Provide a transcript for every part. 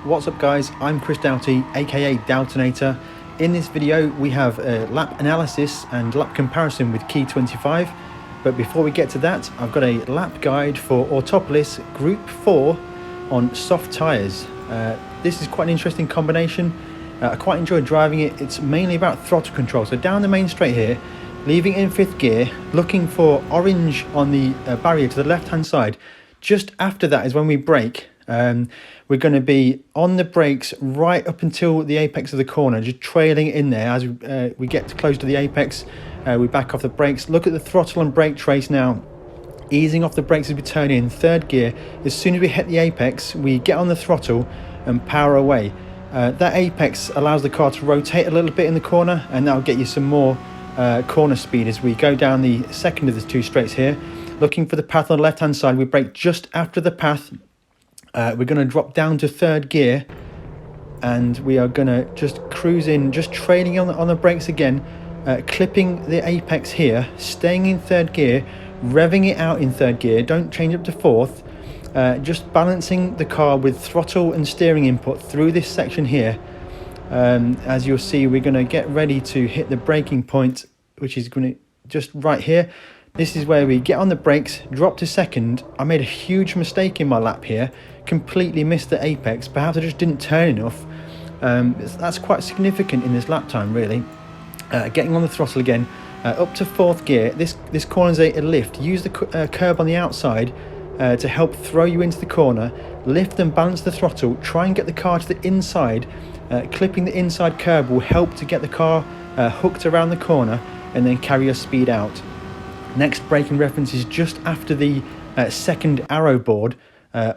What's up guys, I'm Chris Doughty, aka Doughtinator. In this video we have a lap analysis and lap comparison with Kie25, but before we get to that I've got a lap guide for Autopolis Gr4 on soft tyres. This is quite an interesting combination. I quite enjoy driving it. It's mainly about throttle control, so down the main straight here, leaving in 5th gear, looking for orange on the barrier to the left hand side. Just after that is when we brake. We're going to be on the brakes right up until the apex of the corner, just trailing in there. As we get close to the apex, we back off the brakes. Look at the throttle and brake trace now, easing off the brakes as we turn in 3rd gear. As soon as we hit the apex, we get on the throttle and power away. That apex allows the car to rotate a little bit in the corner, and that'll get you some more corner speed as we go down the second of the 2 straights here. Looking for the path on the left hand side, we brake just after the path. We're going to drop down to 3rd gear, and we are going to just cruise in, just trailing on the brakes again, clipping the apex here, staying in 3rd gear, revving it out in 3rd gear, don't change up to 4th, just balancing the car with throttle and steering input through this section here. As you'll see, we're going to get ready to hit the braking point, which is going to just right here. This is where we get on the brakes, drop to 2nd. I made a huge mistake in my lap here, completely missed the apex. Perhaps I just didn't turn enough. That's quite significant in this lap time, really. Getting on the throttle again, up to 4th gear. This corner's a lift. Use the curb on the outside to help throw you into the corner. Lift and balance the throttle. Try and get the car to the inside. Clipping the inside curb will help to get the car hooked around the corner and then carry your speed out. Next braking reference is just after the 2nd arrow board.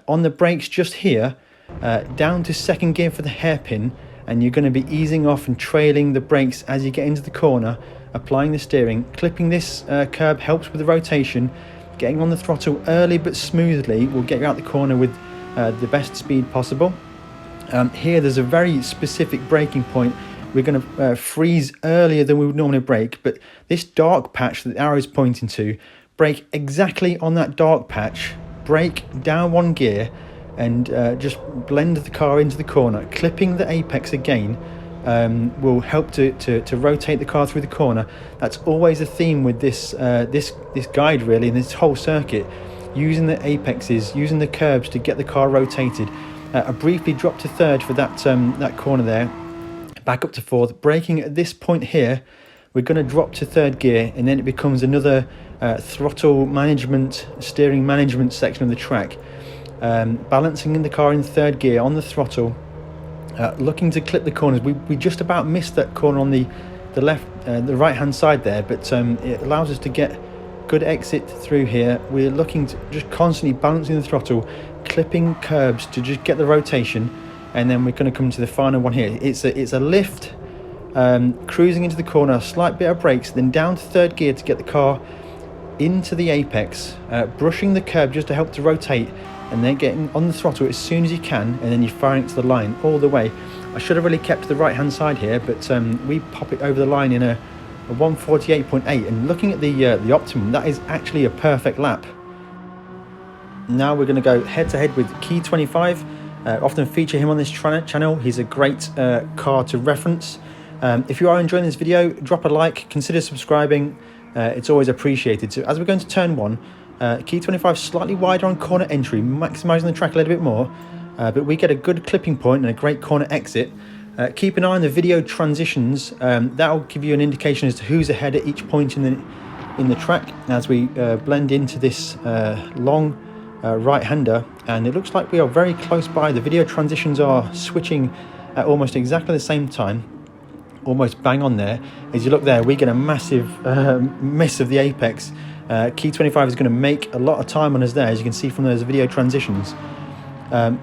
On the brakes just here, down to 2nd gear for the hairpin, and you're going to be easing off and trailing the brakes as you get into the corner, applying the steering. Clipping this curb helps with the rotation. Getting on the throttle early but smoothly will get you out the corner with the best speed possible. Here there's a very specific braking point. We're going to freeze earlier than we would normally brake, but this dark patch that the arrow is pointing to, brake exactly on that dark patch, brake down 1 gear, and just blend the car into the corner. Clipping the apex again will help to rotate the car through the corner. That's always a theme with this guide, really, and this whole circuit. Using the apexes, using the curbs to get the car rotated. I briefly dropped to 3rd for that corner there. Back up to 4th, braking at this point here. We're going to drop to 3rd gear, and then it becomes another throttle management, steering management section of the track. Balancing in the car in 3rd gear on the throttle, looking to clip the corners. We just about missed that corner on the left, the right hand side there, but it allows us to get good exit through here. We're looking to just constantly balancing the throttle, clipping curbs to just get the rotation. And then we're going to come to the final one here. It's a lift, cruising into the corner, a slight bit of brakes, then down to 3rd gear to get the car into the apex, brushing the curb just to help to rotate, and then getting on the throttle as soon as you can, and then you're firing it to the line all the way. I should have really kept to the right hand side here, but we pop it over the line in a 148.8, and looking at the optimum, that is actually a perfect lap. Now we're going to go head to head with Kie25. Often feature him on this channel. He's a great car to reference. If you are enjoying this video, drop a like, consider subscribing. It's always appreciated. So as we're going to turn 1, Kie25 slightly wider on corner entry, maximising the track a little bit more, but we get a good clipping point and a great corner exit. Keep an eye on the video transitions. That'll give you an indication as to who's ahead at each point in the track as we blend into this long right-hander, and it looks like we are very close by. The video transitions are switching at almost exactly the same time, almost bang on there. As you look there, we get a massive miss of the apex. Kie25 is going to make a lot of time on us there, as you can see from those video transitions.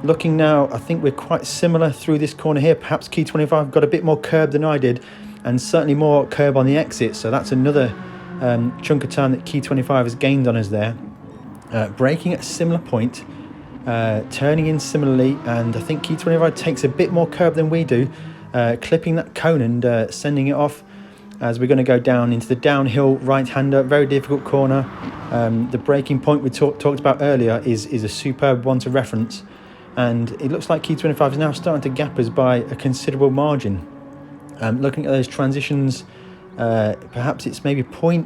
Looking now, I think we're quite similar through this corner here. Perhaps Kie25 got a bit more curb than I did, and certainly more curb on the exit, so that's another chunk of time that Kie25 has gained on us there. Braking at a similar point, turning in similarly, and I think Kie25 takes a bit more curb than we do, clipping that cone and sending it off as we're going to go down into the downhill right-hander, very difficult corner. The braking point we talked about earlier is a superb one to reference. and it looks like Kie25 is now starting to gap us by a considerable margin. Looking at those transitions, perhaps it's maybe 0.3,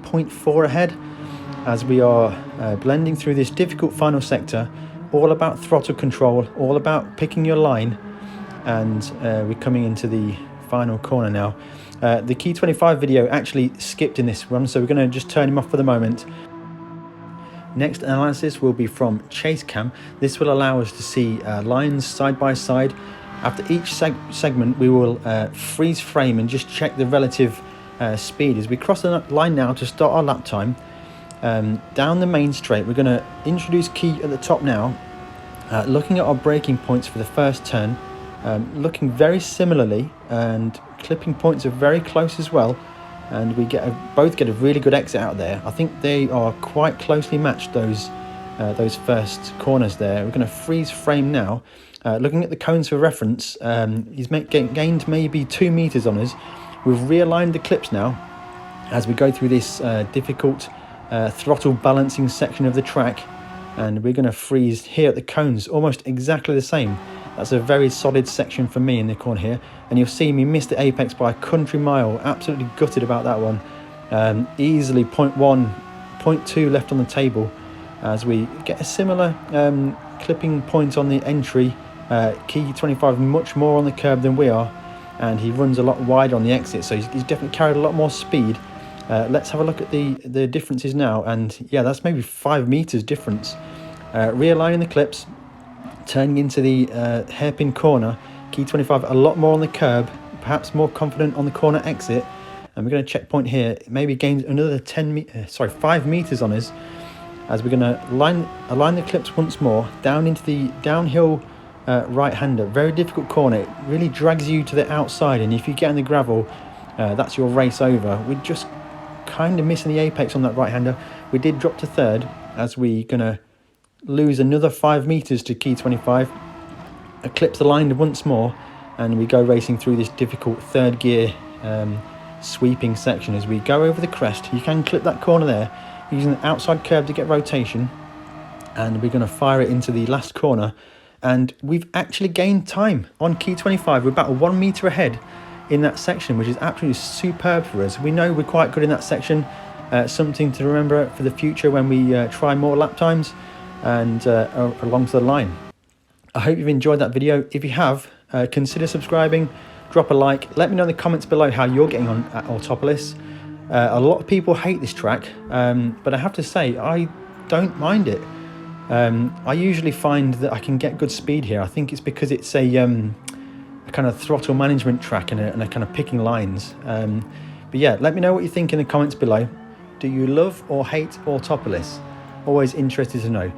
0.4 ahead, as we are blending through this difficult final sector, all about throttle control, all about picking your line, and we're coming into the final corner now. The Kie25 video actually skipped in this run, so we're going to just turn him off for the moment. Next analysis will be from Chase Cam. This will allow us to see lines side by side. After each segment, we will freeze frame and just check the relative speed. As we cross the line now to start our lap time, down the main straight, we're going to introduce Kie at the top now, looking at our braking points for the first turn, looking very similarly, and clipping points are very close as well, and we both get a really good exit out there. I think they are quite closely matched, those first corners there. We're going to freeze frame now. Looking at the cones for reference, he's gained maybe 2 meters on us. We've realigned the clips now as we go through this difficult throttle balancing section of the track, and we're going to freeze here at the cones almost exactly the same. That's a very solid section for me in the corner here, and you'll see me miss the apex by a country mile. Absolutely gutted about that one. Easily 0.1, 0.2 left on the table, as we get a similar clipping point on the entry. Kie25 much more on the curb than we are, and he runs a lot wider on the exit, so he's definitely carried a lot more speed. Let's have a look at the differences now, and yeah, that's maybe 5 meters difference. Realigning the clips, turning into the hairpin corner. Kie25 a lot more on the curb, perhaps more confident on the corner exit, and we're going to checkpoint here. Maybe gains another 5 meters on us, as we're going to align the clips once more down into the downhill right-hander. Very difficult corner. It really drags you to the outside, and if you get in the gravel, that's your race over. We're just kind of missing the apex on that right-hander. We did drop to third, as we're going to lose another 5 meters to Kie25. Clips aligned once more, and we go racing through this difficult third gear sweeping section. As we go over the crest, you can clip that corner there using the outside curb to get rotation, and we're going to fire it into the last corner. And we've actually gained time on Kie25. We're about 1 meter ahead in that section, which is absolutely superb for us. We know we're quite good in that section. Something to remember for the future when we try more lap times and along to the line. I hope you've enjoyed that video. If you have, consider subscribing, drop a like, let me know in the comments below how you're getting on at Autopolis. A lot of people hate this track, but I have to say I don't mind it. I usually find that I can get good speed here. I think it's because it's a kind of throttle management track and a kind of picking lines. But yeah, let me know what you think in the comments below. Do you love or hate Autopolis? Always interested to know.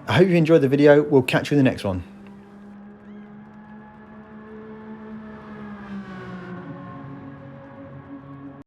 I hope you enjoyed the video. We'll catch you in the next one.